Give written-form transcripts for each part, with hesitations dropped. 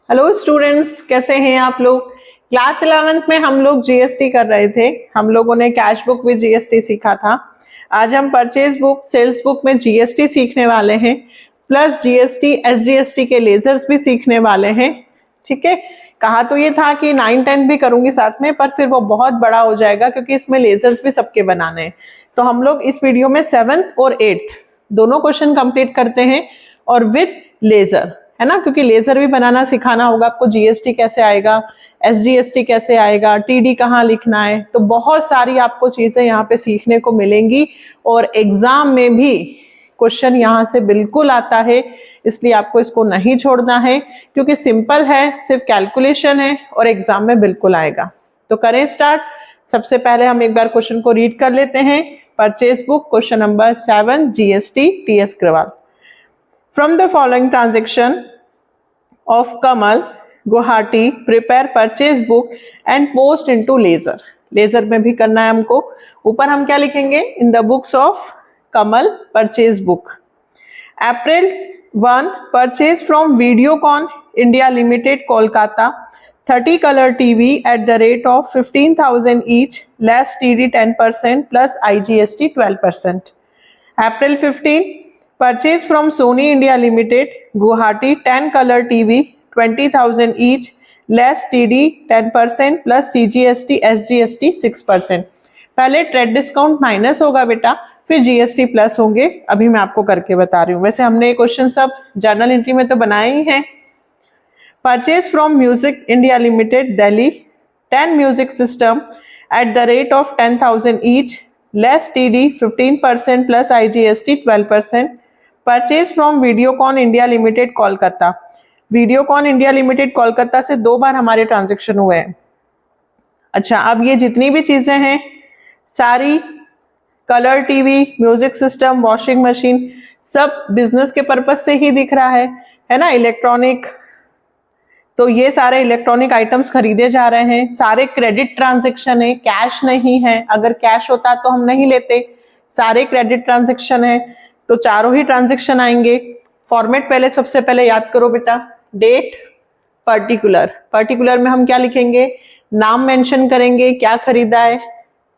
Hello students, कैसे हैं आप लोग। क्लास 11th में हम लोग जीएसटी कर रहे थे। हम लोगों ने कैश बुक विद जीएसटी सीखा था। आज हम परचेज बुक, सेल्स बुक में जीएसटी सीखने वाले हैं, प्लस जीएसटी एसजीएसटी के लेजर्स भी सीखने वाले हैं। ठीक है, कहा तो ये था कि 9-10 भी करूंगी साथ में, पर फिर वो बहुत बड़ा हो जाएगा क्योंकि इसमें लेजर्स भी सबके बनाने हैं। तो हम लोग इस वीडियो में 7th और 8th दोनों क्वेश्चन कंप्लीट करते हैं और विद लेजर, है ना, क्योंकि लेजर भी बनाना सिखाना होगा आपको। जीएसटी कैसे आएगा, एसजीएसटी कैसे आएगा, टीडी कहाँ लिखना है, तो बहुत सारी आपको चीजें यहाँ पे सीखने को मिलेंगी। और एग्जाम में भी क्वेश्चन यहाँ से बिल्कुल आता है, इसलिए आपको इसको नहीं छोड़ना है क्योंकि सिंपल है, सिर्फ कैलकुलेशन है और एग्जाम में बिल्कुल आएगा। तो करें स्टार्ट। सबसे पहले हम एक बार क्वेश्चन को रीड कर लेते हैं। Purchase book question number 7 GST TS Grewal. From the following transaction of Kamal, Guwahati, prepare purchase book and post into laser. Ledger में भी करना है हमको। ऊपर हम क्या लिखेंगे? In the books of Kamal purchase book. April 1 purchase from Videocon India Limited, Kolkata, 30 color TV at the rate of 15,000 each, less TD 10% plus IGST 12%. April 15 purchase from Sony India Limited, Guwahati, 10 color TV, 20,000 each, less TD 10% plus CGST SGST 6%. पहले trade discount minus होगा बेटा, फिर GST plus होंगे। अभी मैं आपको करके बता रही हूँ। वैसे हमने ये क्वेश्चन सब जर्नल एंट्री में तो बनाए ही हैं। Purchase from music India limited, Delhi, 10 music system at the rate of 10,000 each, less TD 15% plus IGST 12%. Purchase from Videocon India limited, Kolkata. Videocon India limited Kolkata से 2 बार हमारे ट्रांजेक्शन हुए हैं। अच्छा, अब ये जितनी भी चीजें हैं सारी, colour TV, music system, washing machine, सब बिजनेस के पर्पज से ही दिख रहा है ना, इलेक्ट्रॉनिक। तो ये सारे इलेक्ट्रॉनिक आइटम्स खरीदे जा रहे हैं। सारे क्रेडिट ट्रांजैक्शन है, कैश नहीं है। अगर कैश होता तो हम नहीं लेते। सारे क्रेडिट ट्रांजैक्शन है, तो चारों ही ट्रांजैक्शन आएंगे। फॉर्मेट पहले सबसे पहले याद करो बेटा। Date, particular. पर्टिकुलर में हम क्या लिखेंगे? नाम मेंशन करेंगे, क्या खरीदा है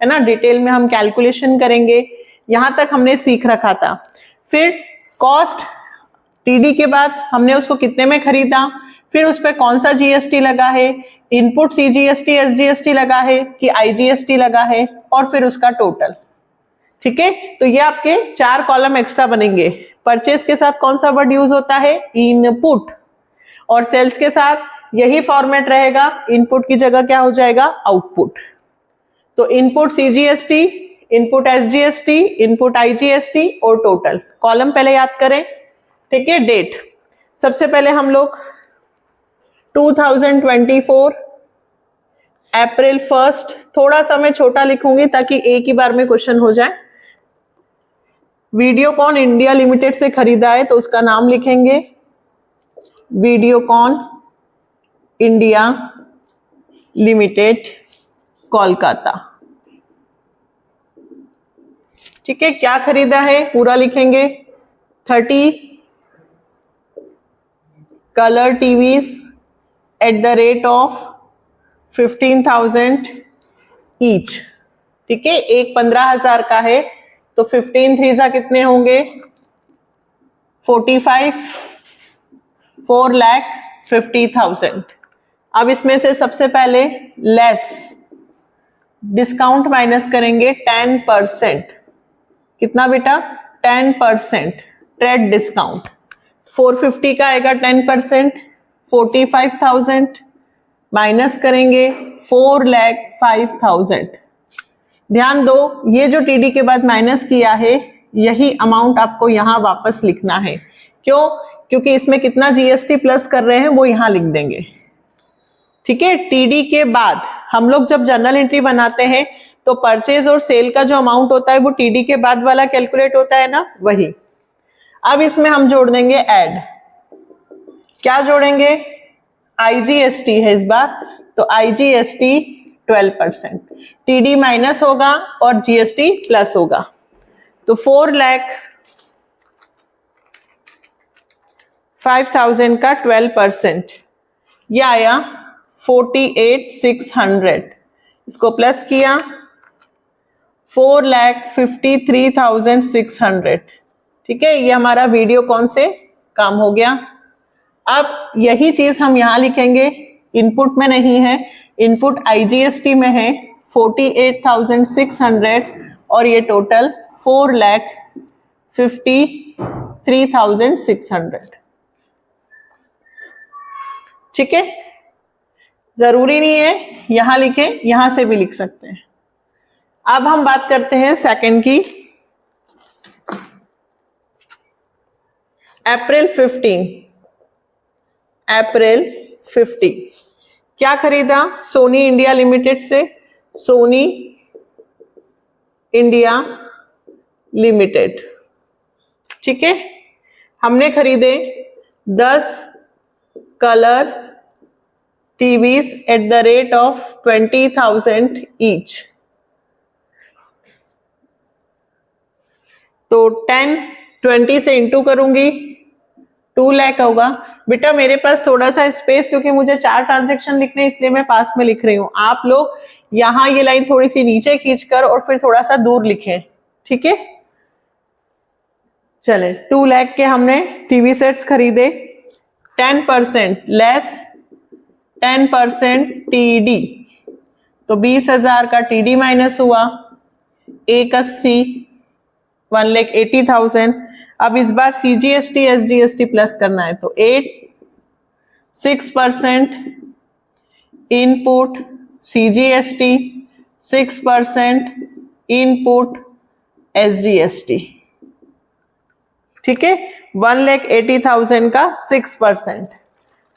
ना। डिटेल में हम कैलकुलेशन करेंगे। यहां तक हमने सीख रखा था। फिर कॉस्ट, टीडी के बाद हमने उसको कितने में खरीदा, फिर उस पर कौन सा जीएसटी लगा है, इनपुट सीजीएसटी एसजीएसटी लगा है कि आईजीएसटी लगा है, और फिर उसका टोटल। ठीक है, तो ये आपके 4 कॉलम एक्स्ट्रा बनेंगे। परचेज के साथ कौन सा वर्ड यूज होता है? इनपुट। और सेल्स के साथ यही फॉर्मेट रहेगा। इनपुट की जगह क्या हो जाएगा? आउटपुट। तो input CGST, input SGST, input IGST और टोटल। कॉलम पहले याद करें। ठीक है, डेट सबसे पहले हम लोग 2024 अप्रैल 1, थोड़ा सा मैं छोटा लिखूंगी ताकि एक ही बार में क्वेश्चन हो जाए। वीडियोकॉन इंडिया लिमिटेड से खरीदा है तो उसका नाम लिखेंगे वीडियोकॉन इंडिया लिमिटेड, कोलकाता। ठीक है, क्या खरीदा है पूरा लिखेंगे। 30 colour TVs at the rate of 15,000 each. ठीक है, एक 15,000 का है तो 15 3 कितने होंगे? 45, 4,50,000। अब इसमें से सबसे पहले लेस डिस्काउंट माइनस करेंगे 10%। कितना बेटा? 10% ट्रेड डिस्काउंट। 450 का आएगा 10%, 45,000 माइनस करेंगे 4,05,000। ध्यान दो, ये जो टीडी के बाद माइनस किया है यही अमाउंट आपको यहां वापस लिखना है। क्यों? क्योंकि इसमें कितना जीएसटी प्लस कर रहे हैं वो यहां लिख देंगे। ठीक है, टीडी के बाद हम लोग जब जर्नल एंट्री बनाते हैं तो परचेज और सेल का जो अमाउंट होता है वो टीडी के बाद वाला कैलकुलेट होता है ना, वही। अब इसमें हम जोड़ देंगे ऐड। क्या जोड़ेंगे? आईजीएसटी है इस बार, तो आईजीएसटी 12%। टीडी माइनस होगा और जीएसटी प्लस होगा, तो 4,05,000 का 12%। ये आया 48,600, इसको प्लस किया 4,53,600। ठीक है, ये हमारा वीडियो कौन से काम हो गया। अब यही चीज हम यहां लिखेंगे, इनपुट में नहीं है, इनपुट आईजीएसटी में है 48,600 और ये टोटल 4,53,600। ठीक है, जरूरी नहीं है यहां लिखें, यहां से भी लिख सकते हैं। अब हम बात करते हैं सेकंड की। अप्रैल 15 क्या खरीदा सोनी इंडिया लिमिटेड से, सोनी इंडिया लिमिटेड। ठीक है, हमने खरीदे 10 colour TVs at the rate of 20,000 each. तो 20 से इंटू करूंगी 2 लाख होगा। बेटा मेरे पास थोड़ा सा स्पेस, क्योंकि मुझे 4 ट्रांजैक्शन लिखने इसलिए मैं पास में लिख रही हूं। आप लोग यहां ये लाइन थोड़ी सी नीचे खींचकर और फिर थोड़ा सा दूर लिखें। ठीक है, चले 2 लाख के हमने टीवी सेट्स खरीदे। 10% लेस 10% टीडी, तो 20,000 का टीडी माइनस हुआ 180, 1,80,000। अब इस बार सीजीएसटी एसजीएसटी प्लस करना है, तो 6% इनपुट सीजीएसटी, 6% इनपुट एसजीएसटी। ठीक है, 1,80,000 का 6%,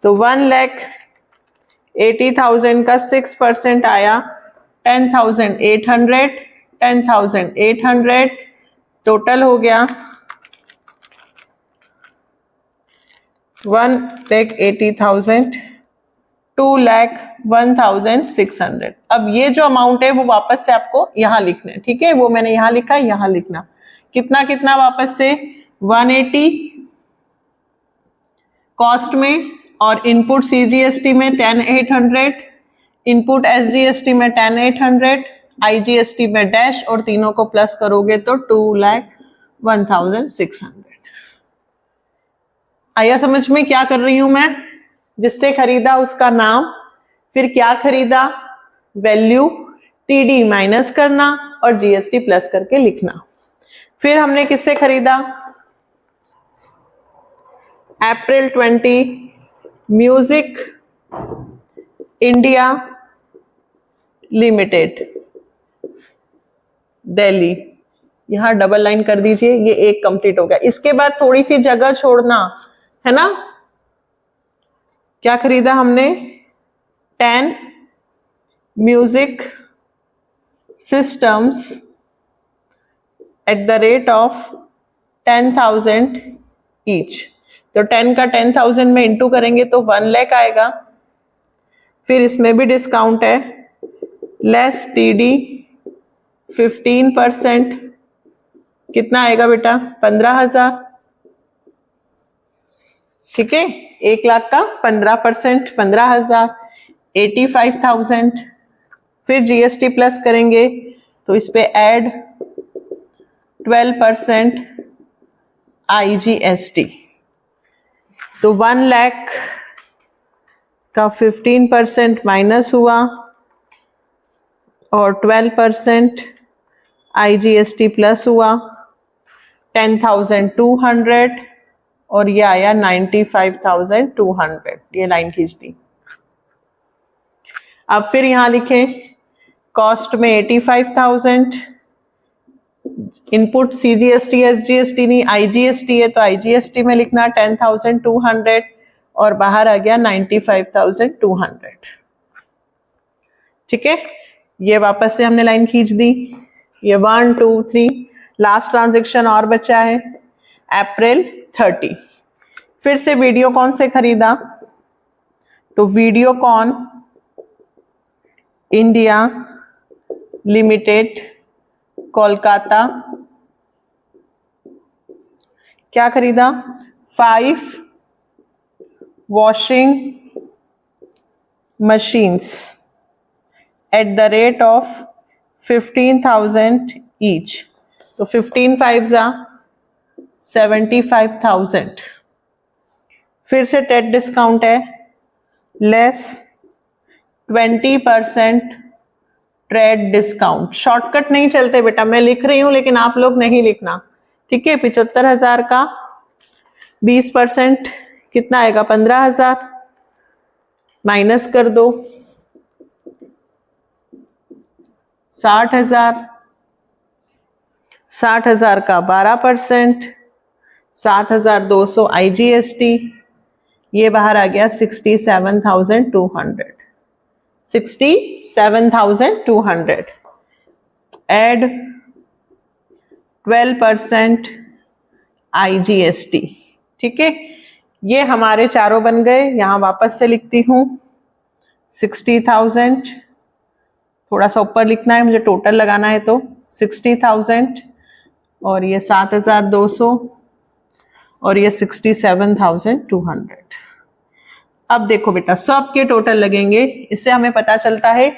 तो 1,80,000 का 6% आया 10,800, 10,800 टोटल हो गया 1,80,000, 2,01,600। अब ये जो अमाउंट है वो वापस से आपको यहां लिखना है। ठीक है, वो मैंने यहां लिखा, यहां लिखना कितना कितना वापस से 180 कॉस्ट में और इनपुट सीजीएसटी में 10,800, इनपुट एसजीएसटी में 10,800, आईजीएसटी में डैश और तीनों को प्लस करोगे तो 2,01,600। आया समझ में क्या कर रही हूं मैं। जिससे खरीदा उसका नाम, फिर क्या खरीदा वैल्यू, टीडी माइनस करना और जीएसटी प्लस करके लिखना। फिर हमने किससे खरीदा, अप्रैल 20 म्यूजिक इंडिया लिमिटेड दिल्ली। यहां डबल लाइन कर दीजिए, ये एक कंप्लीट हो गया। इसके बाद थोड़ी सी जगह छोड़ना है ना। क्या खरीदा हमने, 10 music systems at the rate of 10,000 each. तो 10 का 10,000 में इंटू करेंगे तो 1 लाख आएगा। फिर इसमें भी डिस्काउंट है, लेस टीडी 15%, कितना आएगा बेटा 15,000। ठीक है, 1 लाख का 15% 15,000, 85,000। फिर जीएसटी प्लस करेंगे तो इस पे ऐड 12% आईजीएसटी, तो 1 लाख का 15% माइनस हुआ और 12% आईजीएसटी प्लस हुआ 10,200 और ये आया 95,200। ये लाइन खींच दी। अब फिर यहां लिखें कॉस्ट में 85,000, इनपुट सीजीएसटी एसजीएसटी नहीं आईजीएसटी है तो आईजीएसटी में लिखना 10,200 और बाहर आ गया 95,200। ठीक है, ये वापस से हमने लाइन खींच दी। ये 1 2 3 लास्ट ट्रांजेक्शन और बचा है अप्रैल 30। फिर से वीडियोकॉन से खरीदा, तो वीडियोकॉन इंडिया लिमिटेड कोलकाता। क्या खरीदा, 5 washing machines at the rate of 15,000 each. तो 15 5s are 75,000. फिर से टेट डिस्काउंट है, लेस 20% ट्रेड डिस्काउंट. शॉर्टकट नहीं चलते बेटा, मैं लिख रही हूं लेकिन आप लोग नहीं लिखना, ठीक है. 75,000 का 20% कितना आएगा? 15,000. माइनस कर दो 60,000. 60,000 का 12%, 7,200 IGST. ये बाहर आ गया 67,200. 67,200. Add 12% IGST. ठीक है, ये हमारे चारों बन गए. यहां वापस से लिखती हूं 60,000. थोड़ा सा ऊपर लिखना है मुझे, टोटल लगाना है तो 60,000 और ये 7,200 और ये 67,200. अब देखो बेटा, सब के टोटल लगेंगे. इससे हमें पता चलता है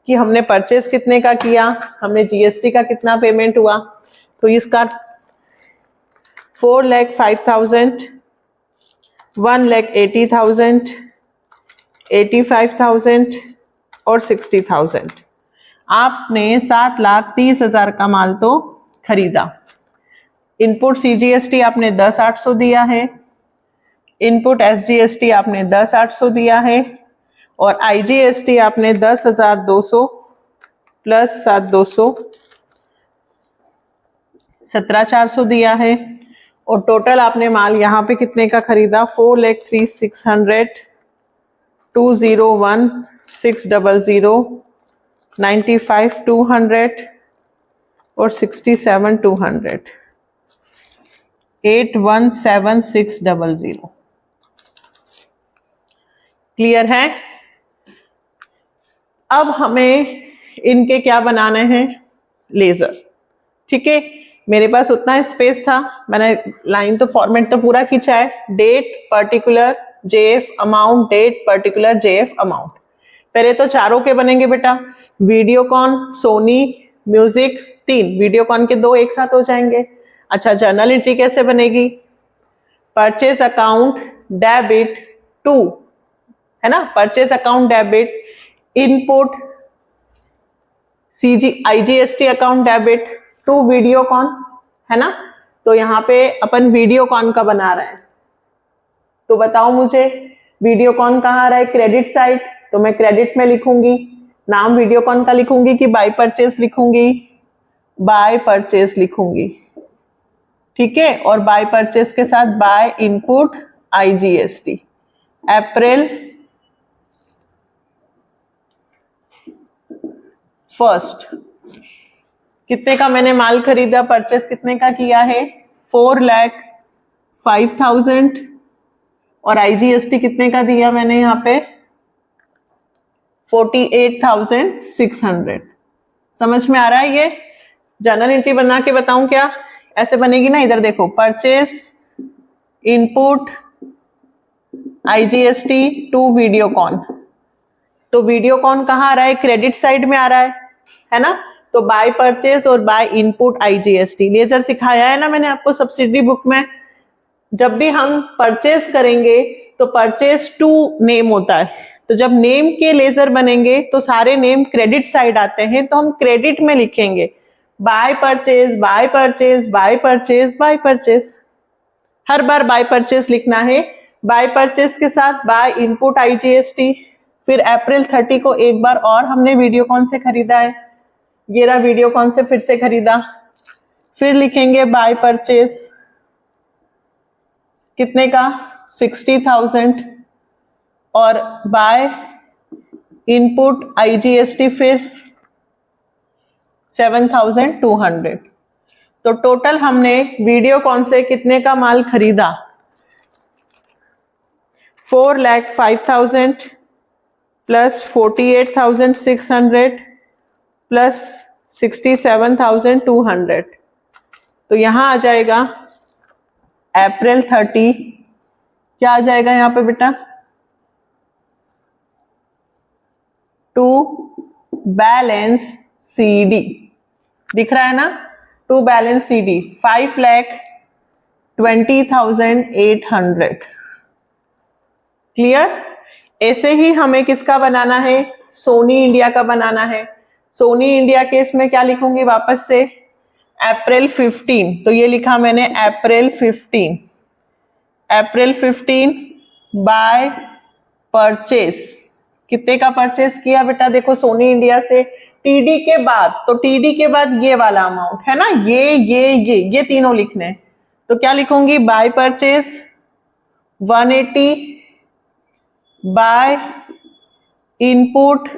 कि हमने परचेज कितने का किया, हमने जीएसटी का कितना पेमेंट हुआ. तो इसका 4,05,000, 1,80,000, 85,000 और 60,000. आपने 7,30,000 का माल तो खरीदा. इनपुट सीजीएसटी आपने 10,800 दिया है, इनपुट एसजीएसटी आपने 10,800 दिया है और आईजीएसटी आपने 10,200 प्लस 7,200 17,400 दिया है. और टोटल आपने माल यहाँ पे कितने का खरीदा? 4,03,600, 2,01,600, 95,200 और 67,200. 8,17,600. क्लियर है? अब हमें इनके क्या बनाने हैं? लेजर. ठीक है, मेरे पास उतना स्पेस था, मैंने लाइन तो फॉर्मेट तो पूरा खींचा है. Date particular JF amount, date particular JF amount. पहले तो चारों के बनेंगे बेटा. वीडियोकॉन, सोनी म्यूजिक 3, वीडियोकॉन के 2 एक साथ हो जाएंगे. अच्छा, जर्नल एंट्री कैसे बनेगी? परचेज अकाउंट डेबिट टू, है ना, purchase account debit, input IGST account debit to Videocon, है ना. तो यहाँ पे अपन वीडियोकॉन का बना रहे हैं. तो बताओ मुझे, वीडियोकॉन कहाँ आ रहा है? Credit side. तो मैं क्रेडिट में लिखूंगी, नाम वीडियोकॉन का लिखूंगी कि बाय परचेज लिखूंगी? बाय परचेज लिखूंगी. ठीक है, और बाय परचेज के साथ बाय इनपुट आईजीएसटी. अप्रैल 1 कितने का मैंने माल खरीदा? परचेस कितने का किया है? 4,05,000 और आईजीएसटी कितने का दिया मैंने यहाँ पे? 48,600. समझ में आ रहा है? ये जर्नल एंट्री बना के बताऊं क्या? ऐसे बनेगी ना. इधर देखो, purchase input IGST to Videocon. तो वीडियोकॉन कहाँ आ रहा है? क्रेडिट साइड में आ रहा है ना. तो बाय परचेज और बाय इनपुट आईजीएसटी. लेजर सिखाया है ना मैंने आपको सब्सिडी बुक में. जब भी हम परचेज करेंगे तो परचेज टू नेम होता है. तो जब नेम के लेजर बनेंगे तो सारे नेम क्रेडिट साइड आते हैं, तो हम क्रेडिट में लिखेंगे by purchase, by purchase, by purchase, by purchase. Her bar by purchase लिखना है. बाय परचेज के साथ बाय इनपुट आईजीएसटी. फिर अप्रैल 30 को एक बार और हमने वीडियोकॉन से खरीदा है. ये रहा वीडियोकॉन से फिर से खरीदा. फिर लिखेंगे बाय परचेज कितने का? 60,000 और बाय इनपुट आईजीएसटी फिर 7,200. तो टोटल हमने वीडियोकॉन से कितने का माल खरीदा? 4,05,000 प्लस 48,600 प्लस 67,200. तो यहां आ जाएगा अप्रैल 30. क्या आ जाएगा यहाँ पे बेटा? टू बैलेंस CD, दिख रहा है ना, टू बैलेंस CD 5,20,800। क्लियर? ऐसे ही हमें किसका बनाना है, सोनी इंडिया का बनाना है। सोनी इंडिया केस में क्या लिखूंगी वापस से, अप्रैल 15, तो ये लिखा मैंने अप्रैल 15 बाय परचेस। कितने का परचेस किया बेटा, देखो सोनी इंडिया से टीडी के बाद, तो टीडी के बाद ये वाला अमाउंट है ना, ये तीनों लिखने हैं। तो क्या लिखूंगी, by purchase 180 by input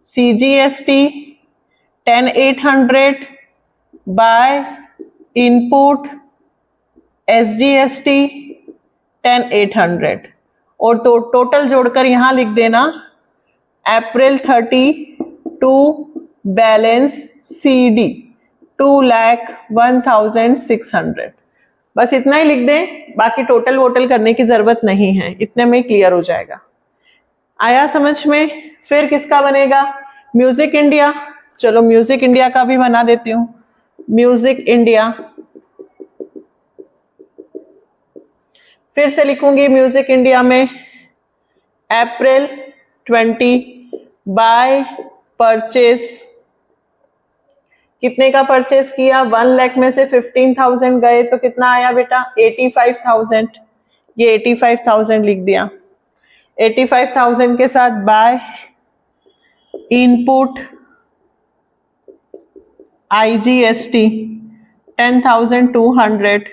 CGST 10,800 by input SGST 10,800, और तो टोटल जोड़कर यहां लिख देना अप्रैल 30 टू बैलेंस CD 2,01,600। बस इतना ही लिख दें, बाकी टोटल वोटल करने की जरूरत नहीं है, इतने में क्लियर हो जाएगा। आया समझ में? फिर किसका बनेगा, म्यूजिक इंडिया। चलो म्यूजिक इंडिया का भी बना देती हूं। म्यूजिक इंडिया, फिर से लिखूंगी म्यूजिक इंडिया में अप्रैल 20 बाय परचेस। कितने का परचेस किया, 1 लाख में से 15,000 गए तो कितना आया बेटा, 85,000। ये 85,000 लिख दिया। 85,000 के साथ बाय इनपुट IGST 10,200,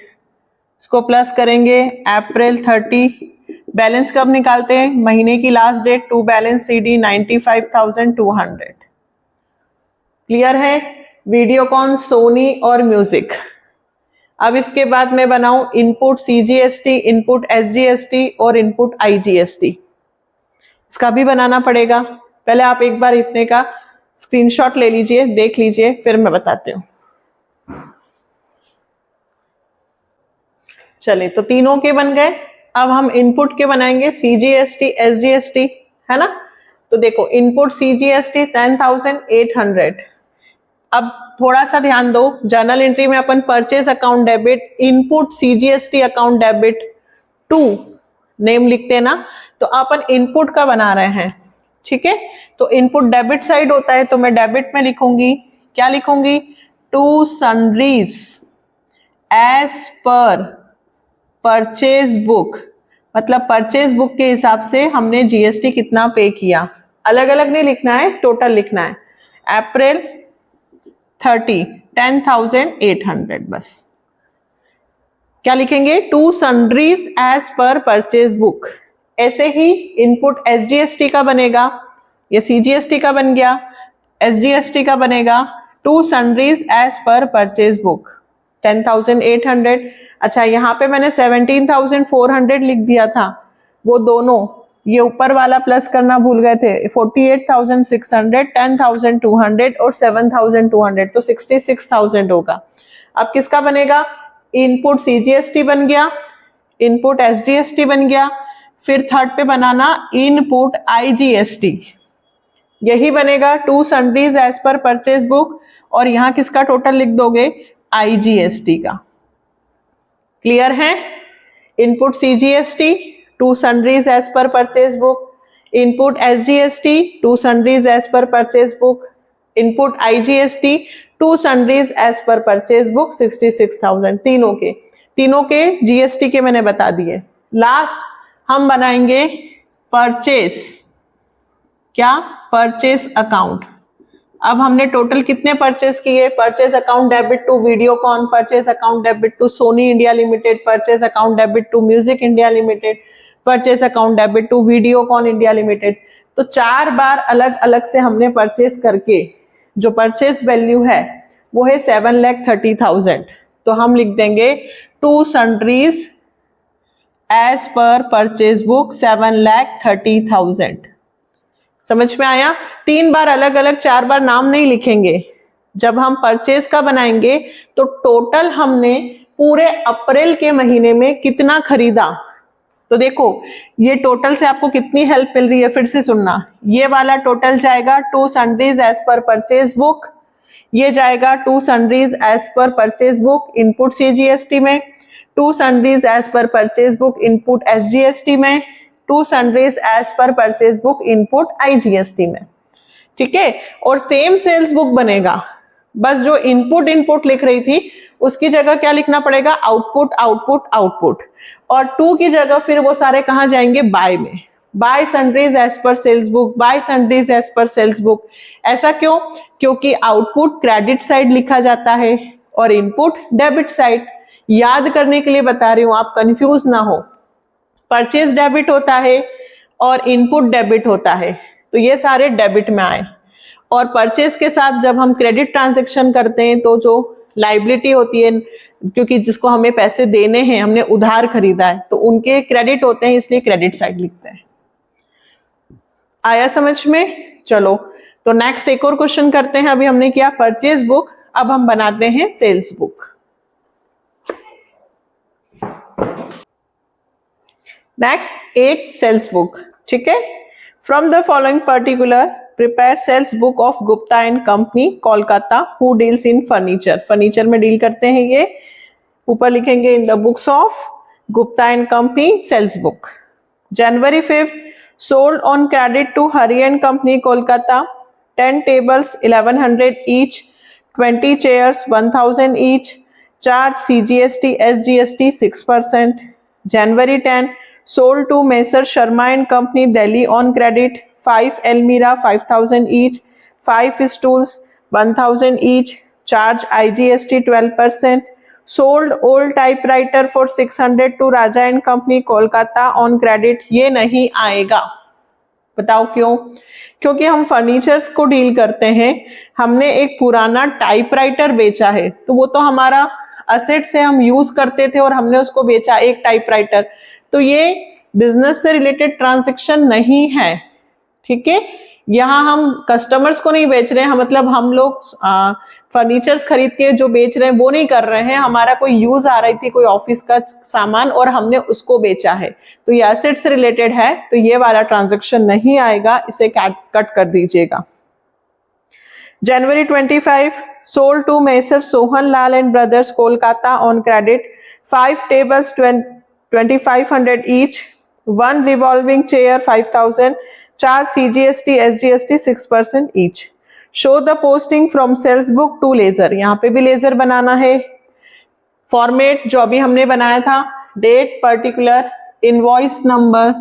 इसको प्लस करेंगे अप्रैल 30। बैलेंस कब निकालते हैं, महीने की last date, to balance CD 95,200। Clear है? वीडियोकॉन, सोनी और म्यूजिक। अब इसके बाद मैं बनाऊं इनपुट CGST, इनपुट SGST और इनपुट IGST। इसका भी बनाना पड़ेगा। पहले आप एक बार इतने का स्क्रीनशॉट ले लीजिए, देख लीजिए, फिर मैं बताती हूँ। चलिए, तो तीनों के बन गए। अब हम इनपुट के बनाएंगे CGST SGST, है ना। तो देखो इनपुट CGST 10,800। अब थोड़ा सा ध्यान दो, जर्नल एंट्री में अपन purchase account debit input CGST account debit to name लिखते हैं ना, तो अपन इनपुट का बना रहे हैं, ठीक है। तो इनपुट डेबिट साइड होता है, तो मैं डेबिट में लिखूंगी, क्या लिखूंगी, to sundries as per purchase book, मतलब परचेज बुक के हिसाब से हमने GST कितना पे किया, अलग अलग नहीं लिखना है, टोटल लिखना है। अप्रैल 30 10,800, बस क्या लिखेंगे, to sundries as per purchase book. ऐसे ही इनपुट SGST का बनेगा, ये CGST का बन गया, SGST का बनेगा to sundries as per purchase book 10,800। अच्छा, यहाँ पे मैंने 17,400 लिख दिया था, वो दोनों ये ऊपर वाला प्लस करना भूल गए थे, 48,600, 10,200 और 7,200, तो 66,000 होगा। अब किसका बनेगा, इनपुट CGST बन गया, इनपुट SGST बन गया, फिर थर्ड पे बनाना इनपुट IGST, यही बनेगा to sundries as per purchase book, और यहां किसका टोटल लिख दोगे, IGST का। क्लियर है? Input CGST to sundries as per purchase book, input SGST to sundries as per purchase book, input IGST to sundries as per purchase book 66,000। तीनों के GST के मैंने बता दिए। लास्ट हम बनाएंगे परचेस, क्या, परचेस अकाउंट। अब हमने टोटल कितने परचेस किए, purchase account debit to Videocon, purchase account debit to Sony India limited, purchase account debit to music India limited, purchase account debit to Videocon India limited. तो 4 बार अलग अलग से हमने परचेस करके जो परचेस वैल्यू है वो है 7,30,000। तो हम लिख देंगे to sundries as per purchase book 7,30,000। समझ में आया? 3 बार अलग अलग, 4 बार नाम नहीं लिखेंगे। जब हम परचेज का बनाएंगे तो टोटल हमने पूरे अप्रैल के महीने में कितना खरीदा तो देखो ये टोटल से आपको कितनी हेल्प मिल रही है, फिर से सुनना। ये वाला टोटल जाएगा to sundries as per purchase book, ये जाएगा to sundries as per purchase book input CGST में, to sundries as per purchase book input SGST में, to sundries as per purchase book input IGST में। ठीक है, और same sales book बनेगा, बस जो इनपुट लिख रही थी उसकी जगह क्या लिखना पड़ेगा, आउटपुट आउटपुट आउटपुट, और टू की जगह फिर वो सारे कहां जाएंगे, बाय में, by sundries as per sales book, by sundries as per sales book. ऐसा क्यों, क्योंकि आउटपुट क्रेडिट साइड लिखा जाता है और इनपुट डेबिट साइड। याद करने के लिए बता रही हूं, आप कंफ्यूज ना हो। परचेज डेबिट होता है और इनपुट डेबिट होता है, तो ये सारे डेबिट में आए। और परचेज के साथ जब हम क्रेडिट ट्रांजैक्शन करते हैं तो जो लाइबिलिटी होती है, क्योंकि जिसको हमें पैसे देने हैं, हमने उधार खरीदा है, तो उनके क्रेडिट होते हैं, इसलिए क्रेडिट साइड लिखते हैं। आया समझ में? चलो तो नेक्स्ट एक और क्वेश्चन करते हैं। अभी हमने किया परचेज बुक, अब हम बनाते हैं sales book. Next 8 sales book. ठीक है, from the following particular prepare sales book of Gupta and company Kolkata who deals in furniture. Furniture में डील करते हैं ये। ऊपर लिखेंगे in the books of Gupta and company sales book. January 5th sold on credit to Hari and Company Kolkata 10 tables 1100 each, 20 chairs 1000 each, charge CGST SGST 6%. January 10 sold to Messer Sharma and Company Delhi on credit 5 Almira 5000 each, 5 stools 1000 each, charge IGST 12%. Sold old typewriter for 600 to Raja and Company Kolkata on credit। ये नहीं आएगा, बताओ क्यों? क्योंकि हम furnitures को deal करते हैं, हमने एक पुराना टाइपराइटर बेचा है, तो वो तो हमारा असेट से हम यूज करते थे और हमने उसको बेचा एक टाइपराइटर, तो ये बिजनेस से रिलेटेड ट्रांजैक्शन नहीं है। ठीक है, यहाँ हम कस्टमर्स को नहीं बेच रहे हैं, मतलब हम लोग फर्नीचर्स खरीद के जो बेच रहे हैं वो नहीं कर रहे हैं, हमारा कोई यूज आ रही थी कोई ऑफिस का सामान और हमने उसको बेचा है, तो ये एसेट से रिलेटेड है, तो ये वाला ट्रांजैक्शन नहीं आएगा, इसे कट कर दीजिएगा। January 25 sold to Messer Sohan Lal and Brothers Kolkata on credit 5 tables 2500 each, 1 revolving chair 5000, charge CGST SGST 6% each. Show the posting from sales book to ledger. यहाँ पे भी लेजर बनाना है। फॉर्मेट जो अभी हमने बनाया था, date particular invoice number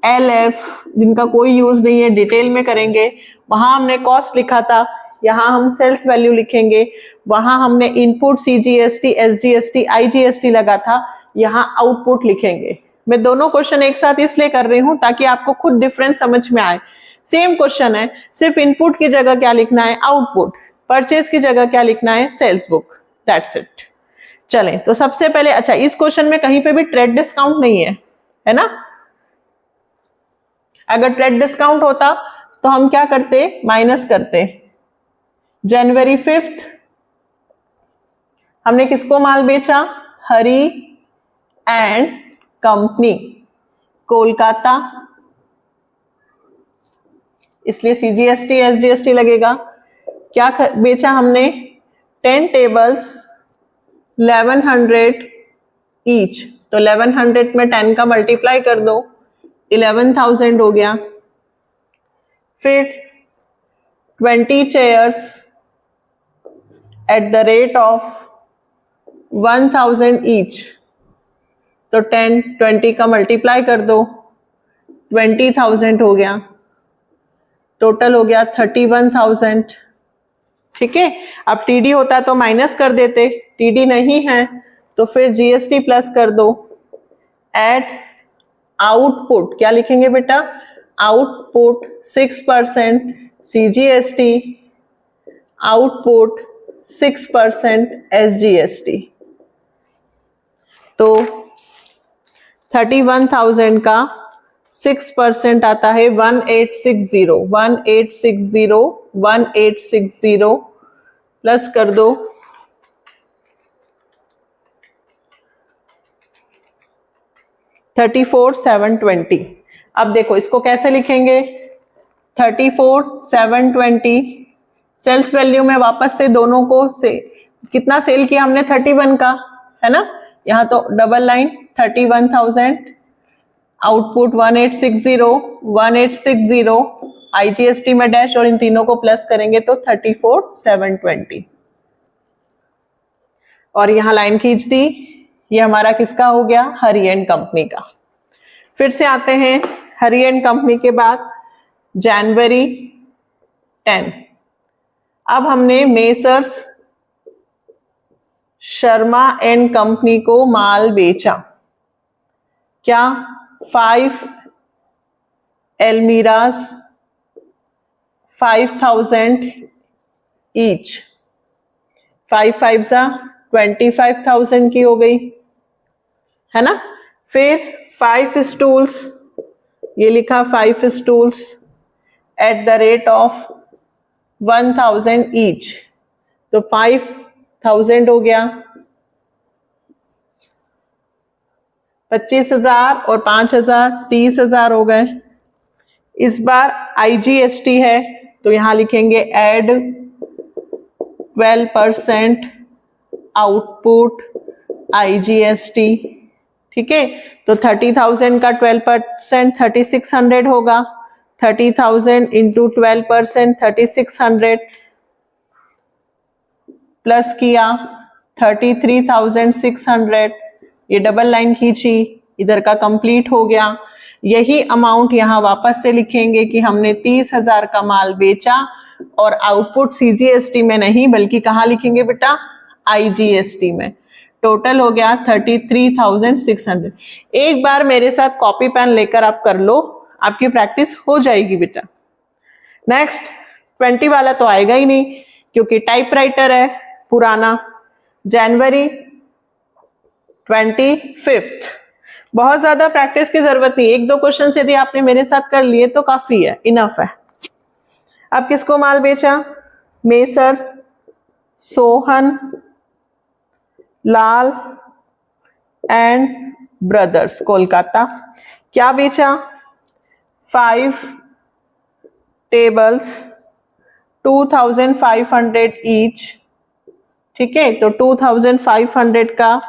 LF, जिनका कोई यूज नहीं है, डिटेल में करेंगे। वहां हमने कॉस्ट लिखा था, यहाँ हम सेल्स वैल्यू लिखेंगे। वहां हमने इनपुट CGST SGST IGST लगा था, यहाँ आउटपुट लिखेंगे। मैं दोनों क्वेश्चन एक साथ इसलिए कर रही हूं ताकि आपको खुद डिफरेंस समझ में आए। सेम क्वेश्चन है, सिर्फ इनपुट की जगह क्या लिखना है, आउटपुट, परचेज की जगह क्या लिखना है, सेल्स बुक, दैट्स इट। चलें, तो सबसे पहले, अच्छा इस क्वेश्चन में कहीं पे भी ट्रेड डिस्काउंट नहीं है ना? अगर ट्रेड डिस्काउंट होता तो हम क्या करते, माइनस करते। January 5th हमने किसको माल बेचा, हरी एंड कंपनी कोलकाता, इसलिए CGST SGST लगेगा। क्या बेचा हमने, 10 टेबल्स 1100 ईच, तो 1100 में 10 का मल्टीप्लाई कर दो, 11,000 हो गया। फिर 20 chairs at the rate of 1000 each, तो 20 का मल्टीप्लाई कर दो, 20,000 हो गया, टोटल हो गया 31,000। ठीक है, अब TD होता तो माइनस कर देते, TD नहीं है तो फिर GST प्लस कर दो। एट आउटपुट क्या लिखेंगे बेटा, आउटपुट 6% CGST, आउटपुट 6% SGST, तो 31,000 का 6% आता है 1860, 1860 प्लस कर दो, 34,720। अब देखो इसको कैसे लिखेंगे, 34,720 सेल्स वैल्यू में वापस से दोनों को से कितना सेल किया हमने 31 का, है ना, यहाँ तो डबल लाइन 31,000, आउटपुट 1860 आईजीएसटी में डैश और इन तीनों को प्लस करेंगे तो 34,720 और यहाँ लाइन खींच दी। ये हमारा किसका हो गया, हरी एंड कंपनी का। फिर से आते हैं हरी एंड कंपनी के बाद जनवरी 10। अब हमने मेसर्स शर्मा एंड कंपनी को माल बेचा, क्या 5 एल्मीराज 5,000 ईच, 5 5 25,000 की हो गई, है ना। फिर 5 स्टूल्स, ये लिखा 5 stools at the rate of 1,000 each, तो 5,000 हो गया, 25,000 और 5,000 30,000 हो गए। इस बार आईजीएसटी है तो यहां लिखेंगे एड 12% आउटपुट आईजीएसटी, ठीक है। तो 30,000 का 12% 3,600 होगा, 30,000 इंटू 12% 3,600 प्लस किया 33,600, ये डबल लाइन खींची, इधर का कंप्लीट हो गया। यही अमाउंट यहां वापस से लिखेंगे कि हमने 30,000 का माल बेचा और आउटपुट सीजीएसटी में नहीं बल्कि कहां लिखेंगे बेटा, आईजीएसटी में। टोटल हो गया 33,600। एक बार मेरे साथ कॉपी पेन लेकर आप कर लो, आपकी प्रैक्टिस हो जाएगी बेटा। नेक्स्ट 20 वाला तो आएगा ही नहीं क्योंकि टाइपराइटर है पुराना। जनवरी 25, बहुत ज्यादा प्रैक्टिस की जरूरत नहीं, 1-2 क्वेश्चन यदि आपने मेरे साथ कर लिए तो काफी है, इनफ है। अब किसको माल बेचा, messrs Sohan Lal and brothers Kolkata, क्या बेचा, 5 टेबल्स 2,500 ईच, ठीक है। तो 2,500 का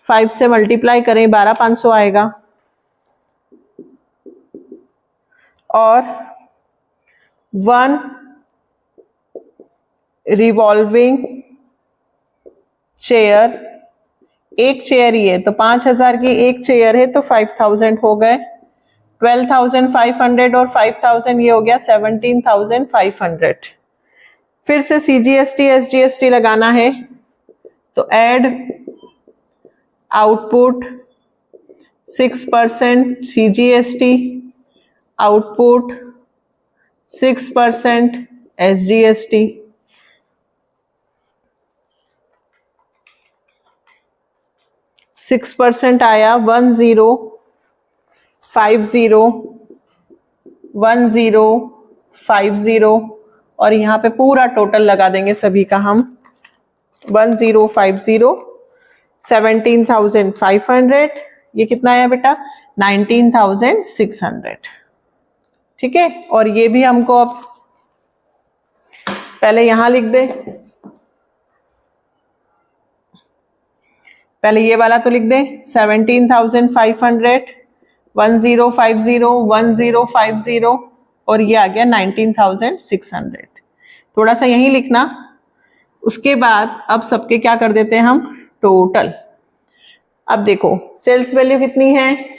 5 से मल्टीप्लाई करें 12,500 आएगा, और 1 रिवॉल्विंग चेयर, एक चेयर ही है तो 5,000 की एक चेयर है तो 5,000 हो गए, 12,500 और 5,000 ये हो गया 17,500। फिर से सीजीएसटी एसजीएसटी लगाना है तो add output 6% CGST, output 6% SGST, 6% आया 1050 और यहाँ पे पूरा टोटल लगा देंगे सभी का हम 1050 17,500, ये कितना आया बेटा 19,600, ठीक है। और ये भी हमको अब पहले यहां लिख दे, पहले ये वाला तो लिख दे 17,500 1050 और ये आ गया 19,600। थोड़ा सा यही लिखना, उसके बाद अब सबके क्या कर देते हैं हम टोटल। अब देखो सेल्स वैल्यू कितनी है,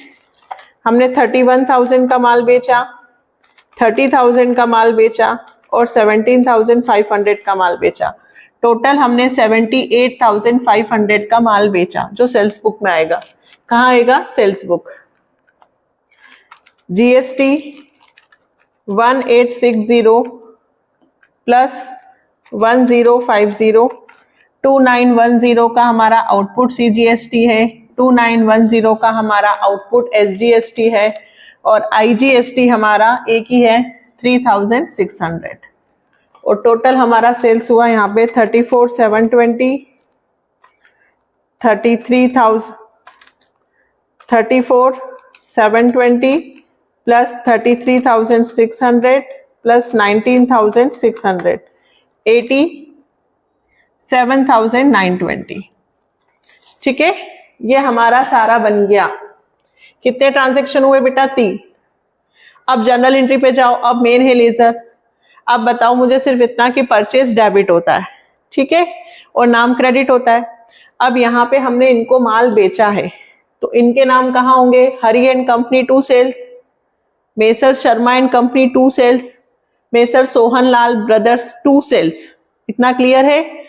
हमने 31,000 का माल बेचा, 30,000 का माल बेचा और 17,500 का माल बेचा। टोटल हमने 78,500 का माल बेचा जो सेल्स बुक में आएगा। कहाँ आएगा, सेल्स बुक। जीएसटी 1860 प्लस 1050, 2910 का हमारा आउटपुट सीजीएसटी है, 2910 का हमारा आउटपुट एसजीएसटी है और आईजीएसटी हमारा एक ही है 3,600 और टोटल हमारा सेल्स हुआ यहाँ पे 34,720, 34,720 720 प्लस 33,600 प्लस 19,600, 87,920। ठीक है, ये हमारा सारा बन गया। कितने ट्रांजैक्शन हुए बेटा? 3। अब जर्नल एंट्री पे जाओ। अब मेन है लेजर। अब बताओ मुझे सिर्फ इतना कि परचेज डेबिट होता है, ठीक है, और नाम क्रेडिट होता है। अब यहाँ पे हमने इनको माल बेचा है, तो इनके नाम कहाँ होंगे? Hari and company 2 sales, messrs Sharma and company 2 sales, messrs Sohan Lal brothers 2 sales. इतना क्लियर है?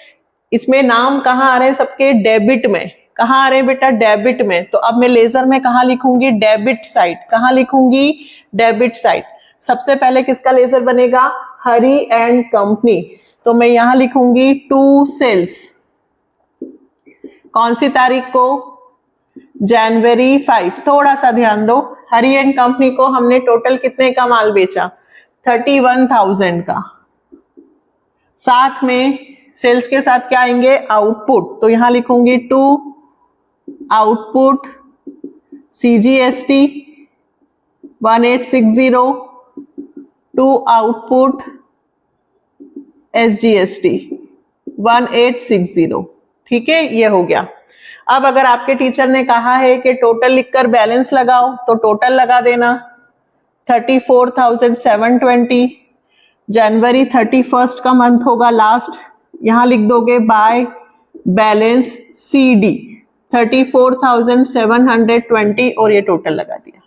इसमें नाम कहाँ आ रहे हैं सबके? डेबिट में। कहाँ आ रहे हैं बेटा? डेबिट में। तो अब मैं लेजर में कहाँ लिखूंगी? Debit side. कहाँ लिखूंगी? Debit side. सबसे पहले किसका लेजर बनेगा? हरी एंड कंपनी। तो मैं यहां लिखूंगी 2 सेल्स। कौन सी तारीख को? जनवरी 5। थोड़ा सा ध्यान दो, हरी एंड कंपनी को हमने टोटल कितने का माल बेचा? 31,000 का। साथ में सेल्स के साथ क्या आएंगे? आउटपुट। तो यहां लिखूंगी 2 आउटपुट CGST 1860, 2 आउटपुट SGST 1860। ठीक है, ये हो गया। अब अगर आपके टीचर ने कहा है कि टोटल लिखकर बैलेंस लगाओ, तो टोटल लगा देना 34,720। जनवरी 31 का मंथ होगा लास्ट, यहां लिख दोगे बाय बैलेंस CD 34,720 और ये टोटल लगा दिया।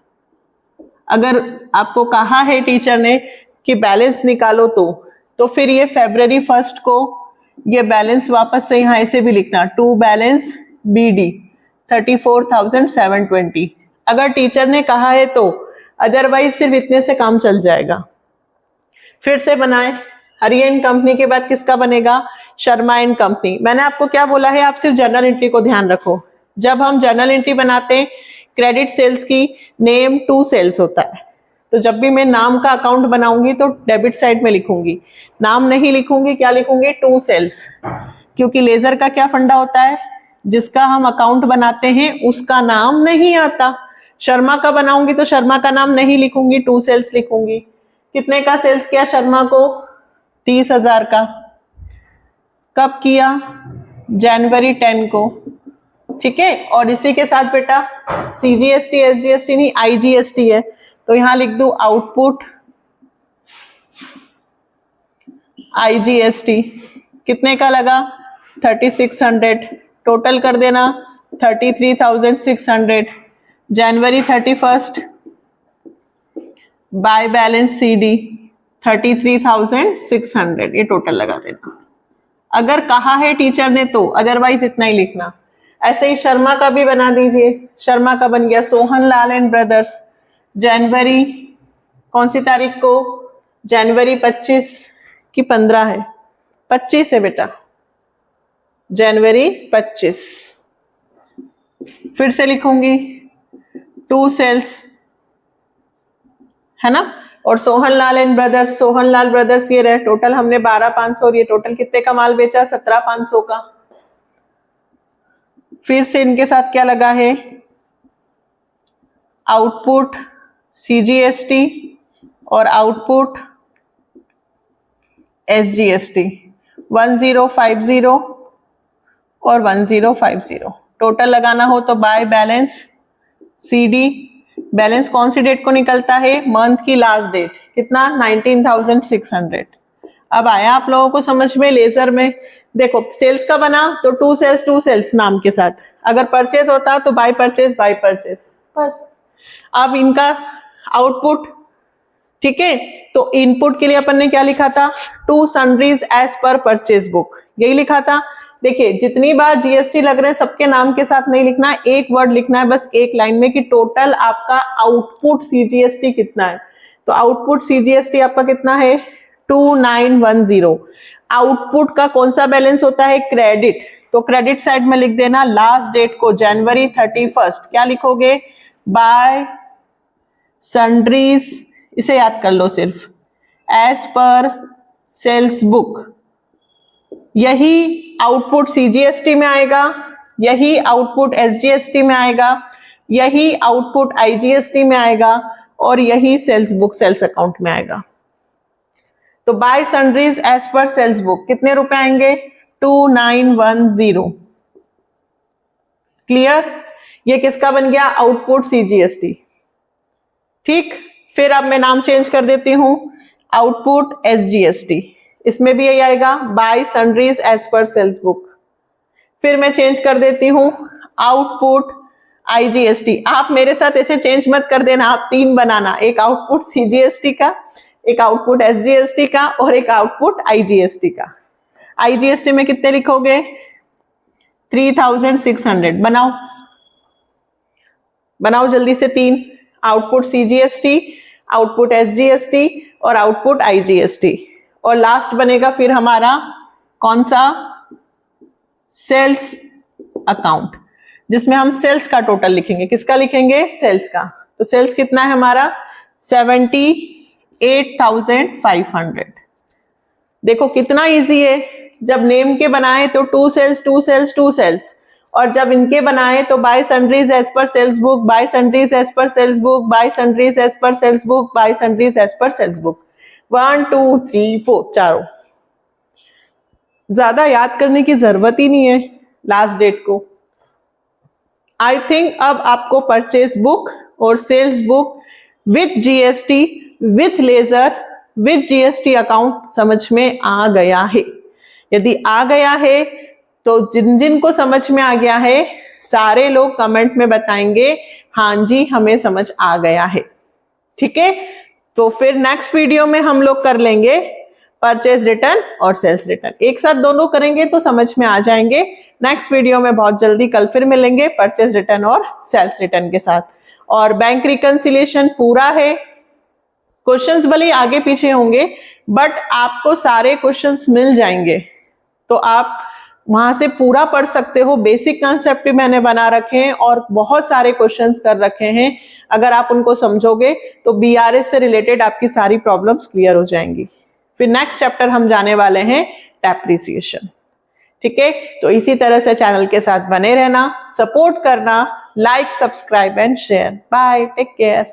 अगर आपको कहा है टीचर ने कि बैलेंस निकालो, तो फिर ये February 1 को ये बैलेंस वापस से यहां ऐसे भी लिखना 2 बैलेंस BD 34,720 अगर टीचर ने कहा है तो, अदरवाइज सिर्फ इतने से काम चल जाएगा। फिर से बनाए। हरी एंड कंपनी के बाद किसका बनेगा? Sharma and company. मैंने आपको क्या बोला है? आप सिर्फ जर्नल एंट्री को ध्यान रखो। जब हम जर्नल एंट्री बनाते हैं क्रेडिट सेल्स की, नेम 2 सेल्स होता है, तो जब भी मैं नाम का अकाउंट बनाऊंगी तो डेबिट साइड में लिखूंगी, नाम नहीं लिखूंगी। क्या लिखूंगी? 2 सेल्स। क्योंकि लेजर का क्या फंडा होता है? जिसका हम अकाउंट बनाते हैं उसका नाम नहीं आता। शर्मा का बनाऊंगी तो शर्मा का नाम नहीं लिखूंगी, 2 सेल्स लिखूंगी। कितने का सेल्स किया शर्मा को? 30,000 का। कब किया? जनवरी 10 को। ठीक है, और इसी के साथ बेटा CGST SGST नहीं IGST है, तो यहां लिख दू आउटपुट IGST। कितने का लगा? 3600। टोटल कर देना 33,600। जनवरी 31 बाय बैलेंस CD 33,600, ये टोटल लगा देना अगर कहा है टीचर ने तो, अदरवाइज इतना ही लिखना। ऐसे ही शर्मा का भी बना दीजिए। शर्मा का बन गया सोहन लाल एंड ब्रदर्स। जनवरी कौन सी तारीख को? जनवरी 25 की 15 है? 25 है बेटा, जनवरी 25। फिर से लिखूंगी 2 सेल्स, है ना। और Sohan Lal and brothers, Sohan Lal brothers ये रहे। टोटल हमने 12,500 और ये टोटल कितने का माल बेचा? 17,500 का। फिर से इनके साथ क्या लगा है? आउटपुट CGST और आउटपुट SGST 1050 और 1050। टोटल लगाना हो तो बाय बैलेंस CD। बैलेंस कौन सी डेट को निकलता है? मंथ की लास्ट डेट। कितना? 19,600। अब आया आप लोगों को समझ में? लेजर में देखो सेल्स का बना तो 2 सेल्स 2 सेल्स नाम के साथ, अगर परचेज होता तो बाय परचेज बाय परचेज, बस। अब इनका आउटपुट, ठीक है, तो इनपुट के लिए अपन ने क्या लिखा था? 2 sundries as per purchase book, यही लिखा था। देखिए जितनी बार GST लग रहे हैं सबके नाम के साथ नहीं लिखना है, एक वर्ड लिखना है बस एक लाइन में कि टोटल आपका आउटपुट CGST कितना है। तो आउटपुट CGST आपका कितना है? 2910। आउटपुट का कौन सा बैलेंस होता है? क्रेडिट। तो क्रेडिट साइड में लिख देना लास्ट डेट को जनवरी 31। क्या लिखोगे? बाय सन्ड्रीज, इसे याद कर लो सिर्फ, एज पर सेल्स बुक। यही आउटपुट CGST में आएगा, यही आउटपुट SGST में आएगा। यही आउटपुट आईजीएसटी में आएगा और यही सेल्स बुक सेल्स अकाउंट में आएगा। तो by sundries as per sales book कितने रुपए आएंगे? 2910। क्लियर? ये किसका बन गया? Output CGST. ठीक, फिर अब मैं नाम चेंज कर देती हूं, आउटपुट एसजीएसटी। इसमें भी यही आएगा, by sundries as per sales book. फिर मैं चेंज कर देती हूं आउटपुट आईजीएसटी। आप मेरे साथ ऐसे चेंज मत कर देना, आप 3 बनाना, एक आउटपुट सीजीएसटी का, एक आउटपुट एसजीएसटी का और एक आउटपुट आईजीएसटी का। आईजीएसटी में कितने लिखोगे? 3600। बनाओ बनाओ जल्दी से 3, आउटपुट सीजीएसटी, आउटपुट एसजीएसटी और आउटपुट आईजीएसटी। और लास्ट बनेगा फिर हमारा कौन सा? सेल्स अकाउंट, जिसमें हम सेल्स का टोटल लिखेंगे। किसका लिखेंगे? सेल्स का। तो सेल्स कितना है हमारा? 78,500। देखो कितना इजी है, जब नेम के बनाए तो 2 सेल्स 2 सेल्स 2 सेल्स, और जब इनके बनाए तो by sundries as per sales book, by sundries as per sales book, by sundries as per sales book, by sundries as per sales book. 1 2 3 4 चारों। ज्यादा याद करने की जरूरत ही नहीं है लास्ट डेट को। आई थिंक अब आपको परचेज बुक और sales book with GST, with ledger, with GST account समझ में आ गया है। यदि आ गया है तो जिन जिन को समझ में आ गया है सारे लोग कमेंट में बताएंगे हाँ जी हमें समझ आ गया है। ठीक है, तो फिर नेक्स्ट वीडियो में हम लोग कर लेंगे परचेज रिटर्न और सेल्स रिटर्न, एक साथ दोनों करेंगे तो समझ में आ जाएंगे। नेक्स्ट वीडियो में बहुत जल्दी कल फिर मिलेंगे परचेज रिटर्न और सेल्स रिटर्न के साथ। और बैंक रिकंसिलिएशन पूरा है, क्वेश्चंस भले आगे पीछे होंगे बट आपको सारे क्वेश्चंस मिल जाएंगे, तो आप वहां से पूरा पढ़ सकते हो। बेसिक कंसेप्ट भी मैंने बना रखे हैं और बहुत सारे क्वेश्चंस कर रखे हैं। अगर आप उनको समझोगे तो बीआरएस से रिलेटेड आपकी सारी प्रॉब्लम्स क्लियर हो जाएंगी। फिर नेक्स्ट चैप्टर हम जाने वाले हैं डेप्रिसिएशन। ठीक है, तो इसी तरह से चैनल के साथ बने रहना, सपोर्ट करना, like, subscribe and share. Bye, take care.